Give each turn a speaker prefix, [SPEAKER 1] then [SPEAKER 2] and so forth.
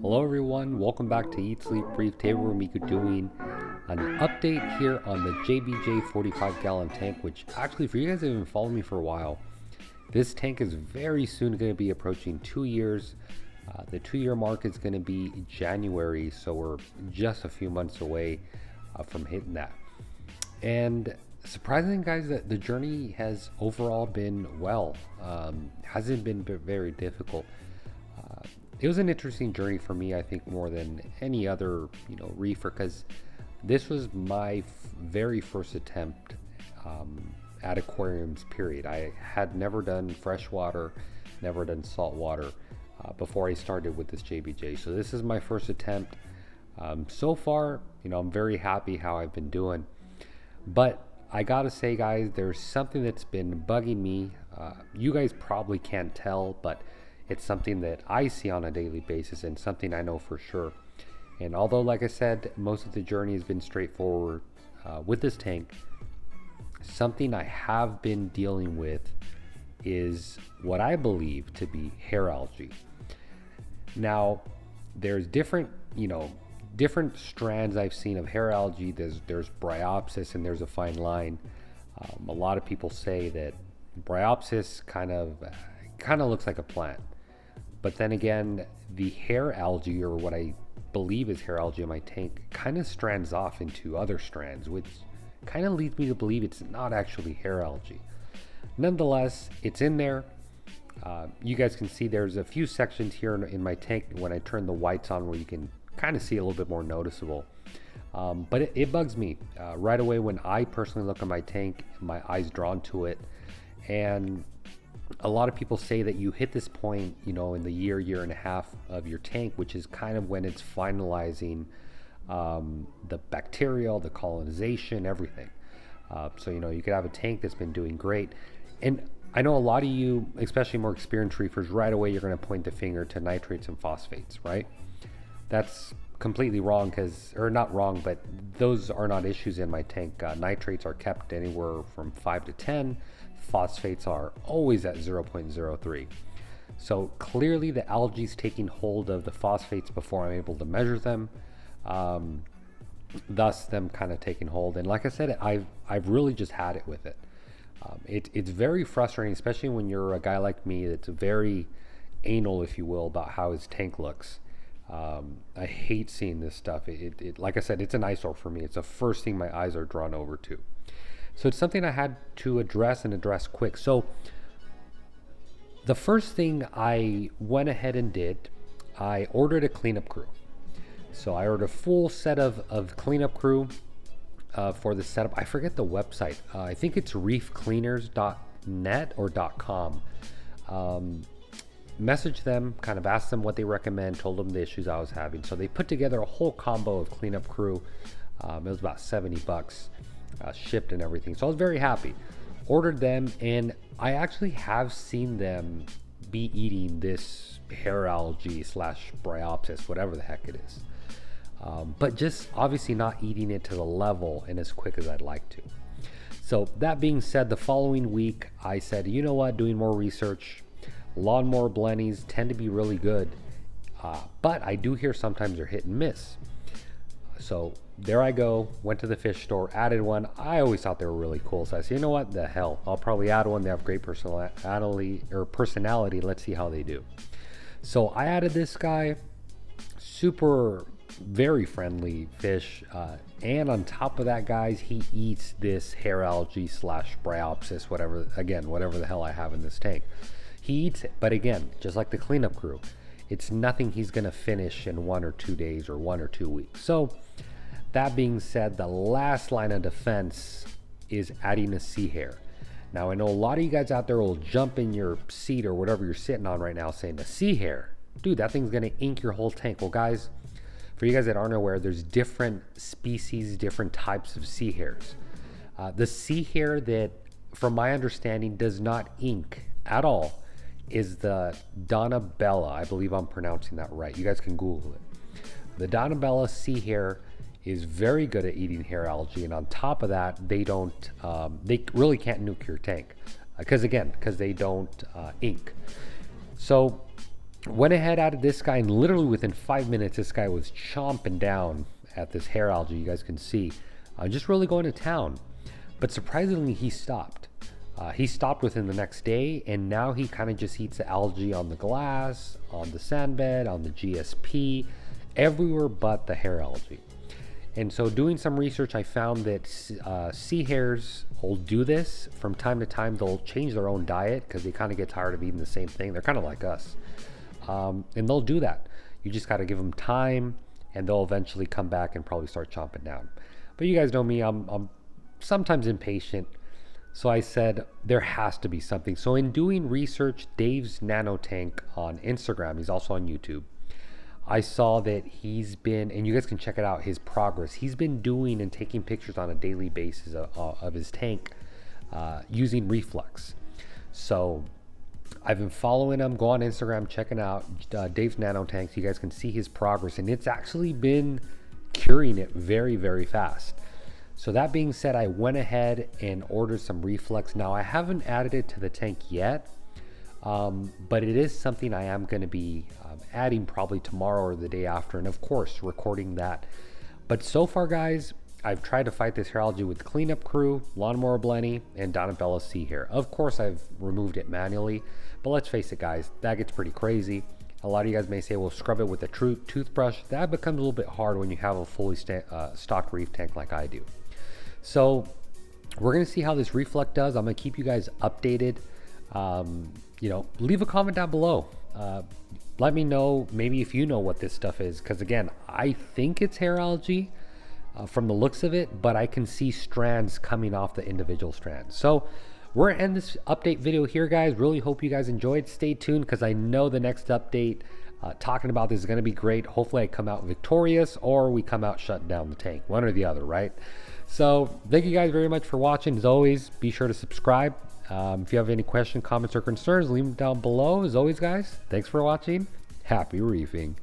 [SPEAKER 1] Hello everyone, welcome back to Eat Sleep Breathe. Today we're going to be doing an update here on the JBJ 45 gallon tank, which actually for you guys that have been following me for a while, this tank is very soon going to be approaching 2 years. The 2-year mark is going to be January, so we're just a few months away from hitting that. And surprisingly guys, that the journey has overall been well. Hasn't been very difficult. It was an interesting journey for me, I think, more than any other, reefer, because this was my very first attempt at aquariums, period. I had never done freshwater, never done saltwater before I started with this JBJ. So this is my first attempt. So far, I'm very happy how I've been doing. But I gotta say, guys, there's something that's been bugging me. You guys probably can't tell, but it's something that I see on a daily basis and something I know for sure. And although, like I said, most of the journey has been straightforward with this tank, something I have been dealing with is what I believe to be hair algae. Now, there's different strands I've seen of hair algae. There's bryopsis and there's a fine line. A lot of people say that bryopsis kind of looks like a plant. But then again, the hair algae, or what I believe is hair algae in my tank, kind of strands off into other strands, which kind of leads me to believe it's not actually hair algae. Nonetheless, it's in there. You guys can see there's a few sections here in my tank when I turn the whites on where you can kind of see a little bit more noticeable. But it bugs me. Right away when I personally look at my tank, my eye's drawn to it. And a lot of people say that you hit this point, in the year and a half of your tank, which is kind of when it's finalizing the bacterial, the colonization, everything. So, you could have a tank that's been doing great. And I know a lot of you, especially more experienced reefers, right away you're going to point the finger to nitrates and phosphates, right? That's completely wrong, or not wrong, but those are not issues in my tank. Nitrates are kept anywhere from 5 to 10. Phosphates are always at 0.03. So clearly the algae is taking hold of the phosphates before I'm able to measure them, thus them kind of taking hold. And like I said, I've really just had it with it. It's very frustrating, especially when you're a guy like me that's very anal, if you will, about how his tank looks. I hate seeing this stuff. Like I said, it's an eyesore for me. It's the first thing my eyes are drawn over to. So it's something I had to address quick. So the first thing I went ahead and did, I ordered a cleanup crew. So I ordered a full set of cleanup crew for the setup. I forget the website. I think it's reefcleaners.net or .com. Messaged them, kind of asked them what they recommend, told them the issues I was having. So they put together a whole combo of cleanup crew. It was about $70. Shipped and everything, so I was very happy. Ordered them, and I actually have seen them be eating this hair algae / bryopsis, whatever the heck it is, but just obviously not eating it to the level and as quick as I'd like to. So that being said, the following week I said, you know what, doing more research, lawnmower blennies tend to be really good, but I do hear sometimes they're hit and miss. So there I go, went to the fish store, added one. I always thought they were really cool. So I said, you know what, the hell, I'll probably add one. They have great personality. Let's see how they do. So I added this guy, super, very friendly fish. And on top of that, guys, he eats this hair algae / bryopsis, whatever the hell I have in this tank. He eats it, but again, just like the cleanup crew, it's nothing he's gonna finish in 1 or 2 days or 1 or 2 weeks. So that being said, the last line of defense is adding a sea hair. Now I know a lot of you guys out there will jump in your seat or whatever you're sitting on right now saying, the sea hair, dude, that thing's gonna ink your whole tank. Well guys, for you guys that aren't aware, there's different species, different types of sea hairs. The sea hair that, from my understanding, does not ink at all is the Donabella. I believe I'm pronouncing that right. You guys can Google it. The Donabella sea hair is very good at eating hair algae, and on top of that, they really can't nuke your tank because they don't ink. So Went ahead, added this guy, and literally within 5 minutes, this guy was chomping down at this hair algae. You guys can see, just really going to town. But surprisingly, he stopped. He stopped within the next day, and now he kind of just eats the algae on the glass, on the sand bed, on the GSP, everywhere but the hair algae. And so doing some research, I found that sea hares will do this from time to time. They'll change their own diet because they kind of get tired of eating the same thing. They're kind of like us. And they'll do that. You just got to give them time, and they'll eventually come back and probably start chomping down. But you guys know me, I'm sometimes impatient. So I said, there has to be something. So in doing research, Dave's Nano Tank on Instagram, he's also on YouTube, I saw that he's been, and you guys can check it out, his progress. He's been doing and taking pictures on a daily basis of his tank using reflux. So I've been following him. Go on Instagram, checking out Dave's Nano Tanks. You guys can see his progress, and it's actually been curing it very, very fast. So that being said, I went ahead and ordered some reflux. Now I haven't added it to the tank yet, but it is something I am going to be adding probably tomorrow or the day after, and of course recording that. But so far, guys, I've tried to fight this hair algae with cleanup crew, lawnmower Blenny, and Donabella Sea Hair. Of course, I've removed it manually, but let's face it, guys, that gets pretty crazy. A lot of you guys may say, well, scrub it with a toothbrush. That becomes a little bit hard when you have a fully stocked reef tank like I do. So we're going to see how this reflux does. I'm going to keep you guys updated. Leave a comment down below. Let me know maybe if you know what this stuff is, because again, I think it's hair algae from the looks of it, but I can see strands coming off the individual strands. So we're gonna end this update video here, guys. Really hope you guys enjoyed. Stay tuned, because I know the next update talking about this is going to be great. Hopefully I come out victorious, or we come out shutting down the tank, one or the other, right? So thank you guys very much for watching. As always, be sure to subscribe. If you have any questions, comments, or concerns, leave them down below. As always, guys, thanks for watching. Happy reefing.